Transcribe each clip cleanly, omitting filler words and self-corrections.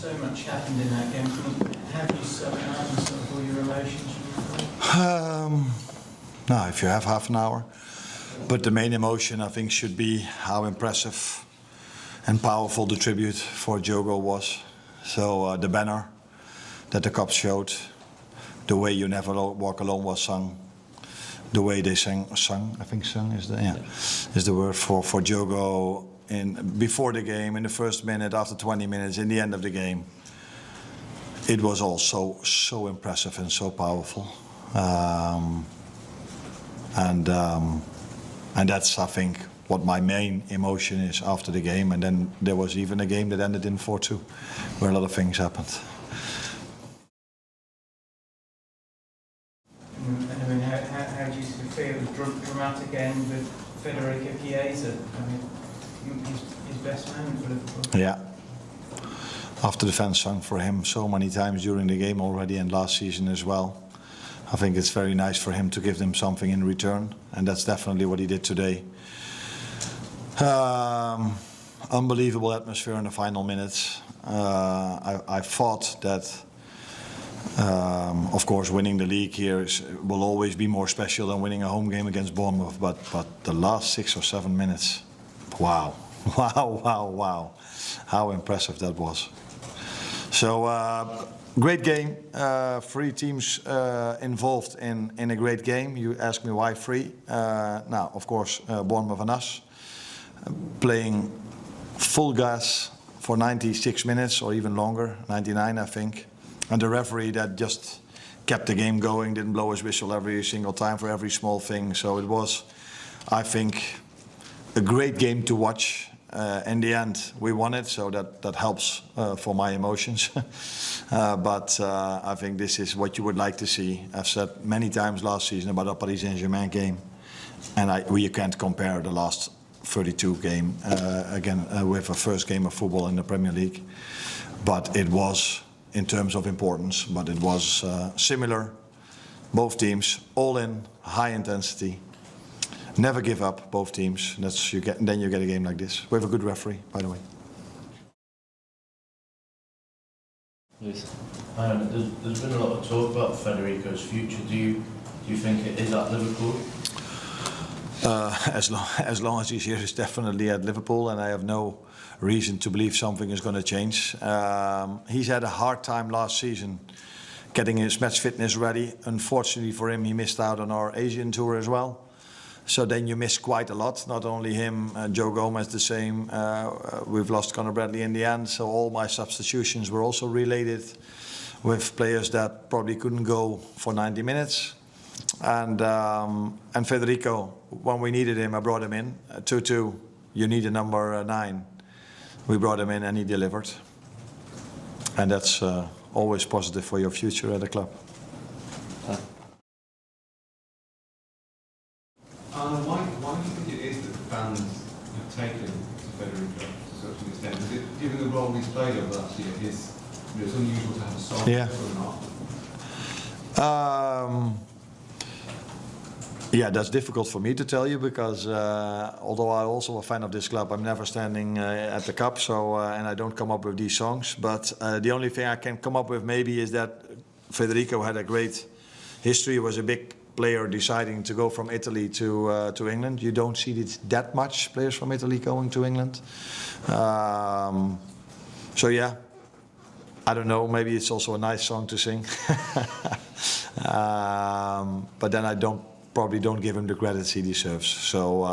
so much happened in that game. How do you sum it up and sort of all your emotions from that? No, if you have half an hour. But the main emotion, I think, should be how impressive and powerful the tribute for Diogo was. So the banner that the cops showed, the way "You Never Walk Alone" was sung, the way they sung, I think sung is the word for Diogo before the game, in the first minute, after 20 minutes, in the end of the game. It was all so impressive and so powerful. And that's, I think, what my main emotion is after the game. And then there was even a game that ended in 4-2, where a lot of things happened. I mean, how do you feel the dramatic end with Federico Chiesa? I mean, his best moment for Liverpool. Yeah. After the fans sung for him so many times during the game already and last season as well. I think it's very nice for him to give them something in return, and that's definitely what he did today. Unbelievable atmosphere in the final minutes. I thought that, of course, winning the league here will always be more special than winning a home game against Bournemouth, but the last 6 or 7 minutes, wow. Wow. How impressive that was. So, great game. 3 teams involved in a great game. You ask me why 3. Now, of course, Bournemouth and us playing full gas for 96 minutes or even longer, 99 I think. And the referee that just kept the game going, didn't blow his whistle every single time for every small thing. So it was, I think, a great game to watch. In the end, we won it, so that helps for my emotions. But I think this is what you would like to see. I've said many times last season about the Paris Saint-Germain game, and you can't compare the last 32 game again with a first game of football in the Premier League. But it was, in terms of importance, but it was similar. Both teams, all in, high intensity. Never give up, both teams. Then you get a game like this. We have a good referee, by the way. Yes. There's been a lot of talk about Federico's future. Do you think it is at Liverpool? As long as he's here, he's definitely at Liverpool, and I have no reason to believe something is going to change. He's had a hard time last season getting his match fitness ready. Unfortunately for him, he missed out on our Asian tour as well. So then you miss quite a lot. Not only him, Joe Gomez the same. We've lost Conor Bradley in the end. So all my substitutions were also related with players that probably couldn't go for 90 minutes. And Federico, when we needed him, I brought him in. 2-2, you need a number 9. We brought him in and he delivered. And that's always positive for your future at the club. Why do you think it is that the fans have taken to Federico to such an extent? Is it, given the role he's played over last year, it's unusual to have a song or not? Yeah, that's difficult for me to tell you because although I'm also a fan of this club, I'm never standing at the cup, so and I don't come up with these songs. But the only thing I can come up with maybe is that Federico had a great history. He was a big player deciding to go from Italy to England. You don't see that much players from Italy going to England. So yeah, I don't know. Maybe it's also a nice song to sing. But then I probably don't give him the credit he deserves. So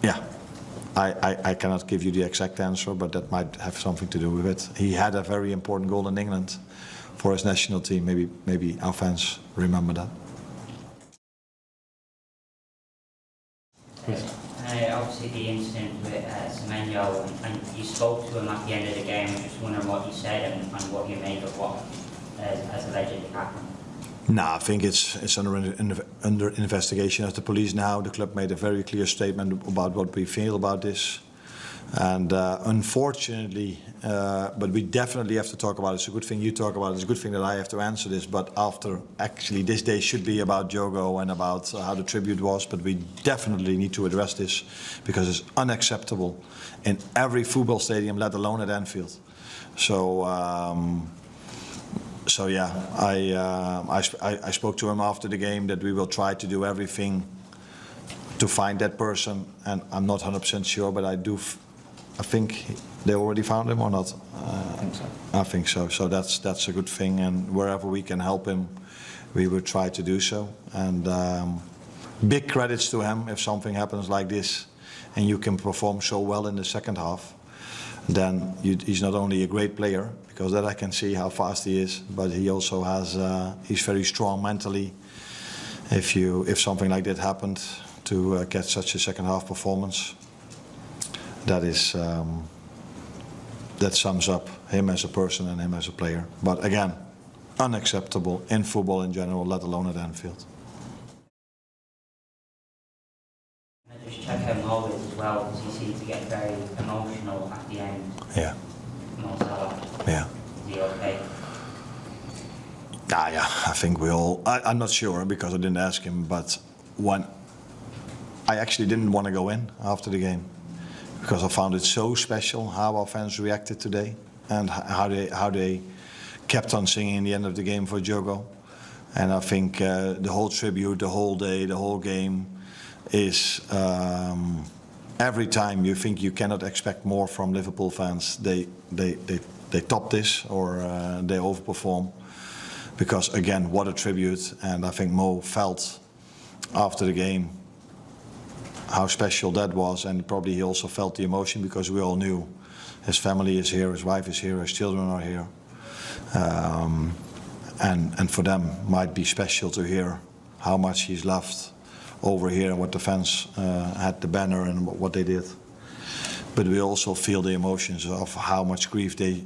yeah, I cannot give you the exact answer, but that might have something to do with it. He had a very important goal in England for his national team. Maybe our fans remember that. Obviously the incident with Smeno, and you spoke to him at the end of the game. I'm just wondering what you said and what you made of what has allegedly happened. No, I think it's under investigation at the police now. The club made a very clear statement about what we feel about this. And unfortunately, but we definitely have to talk about it. It's a good thing you talk about it. It's a good thing that I have to answer this. But after, actually, this day should be about Jogo and about how the tribute was. But we definitely need to address this because it's unacceptable in every football stadium, let alone at Anfield. So, so yeah, I spoke to him after the game that we will try to do everything to find that person. And I'm not 100% sure, but I think they already found him or not? I think so. I think so. So that's a good thing, and wherever we can help him, we will try to do so. And big credits to him if something happens like this, and you can perform so well in the second half. Then he's not only a great player, because that I can see how fast he is, but he also has he's very strong mentally. If something like that happened, to get such a second half performance. That sums up him as a person and him as a player. But again, unacceptable in football in general, let alone at Anfield. Can I just check out Mohamed as well, because he seemed to get very emotional at the end. Yeah. Salah. Yeah. Is he okay? Yeah, I think we all... I'm not sure because I didn't ask him, but I actually didn't want to go in after the game, because I found it so special how our fans reacted today and how they kept on singing in the end of the game for Jogo. And I think the whole tribute, the whole day, the whole game is every time you think you cannot expect more from Liverpool fans, they top this or they overperform. Because again, what a tribute, and I think Mo felt after the game how special that was, and probably he also felt the emotion because we all knew his family is here, his wife is here, his children are here, and for them might be special to hear how much he's loved over here and what the fans had the banner and what they did. But we also feel the emotions of how much grief they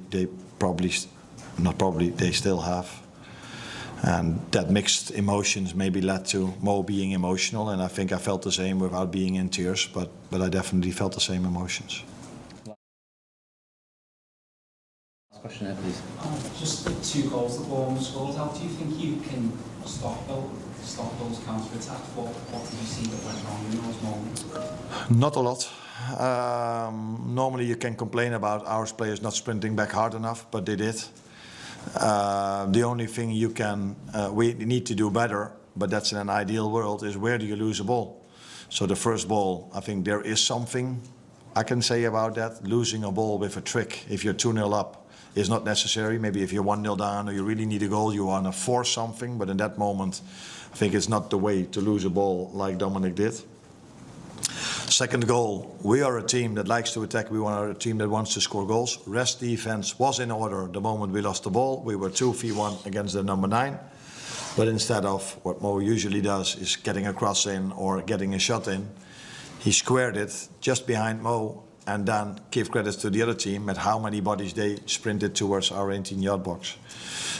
still have. And that mixed emotions maybe led to Mo being emotional, and I think I felt the same without being in tears, but I definitely felt the same emotions. Last question there, please. Just the 2 goals that Bournemouth scored, how do you think you can stop those counter-attacks? What did you see that went wrong in those moments? Not a lot. Normally you can complain about our players not sprinting back hard enough, but they did. The only thing we need to do better, but that's in an ideal world, is where do you lose a ball? So the first ball, I think there is something I can say about that. Losing a ball with a trick, if you're 2-0 up, is not necessary. Maybe if you're 1-0 down or you really need a goal, you want to force something. But in that moment, I think it's not the way to lose a ball like Dominic did. Second goal, we are a team that likes to attack. We are a team that wants to score goals. Rest defense was in order the moment we lost the ball. We were 2v1 against the number 9. But instead of what Mo usually does is getting a cross in or getting a shot in, he squared it just behind Mo and then give credits to the other team at how many bodies they sprinted towards our 18-yard box.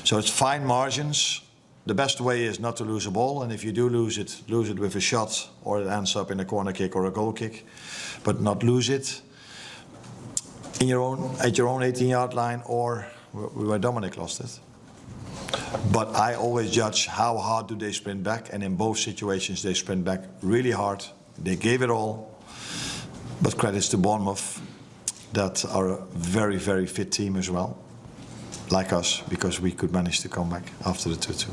So it's fine margins. The best way is not to lose a ball, and if you do lose it with a shot, or it ends up in a corner kick or a goal kick, but not lose it at your own 18-yard line or where Dominic lost it. But I always judge how hard do they sprint back, and in both situations they sprint back really hard. They gave it all, but credits to Bournemouth that are a very, very fit team as well, like us, because we could manage to come back after the 2-2.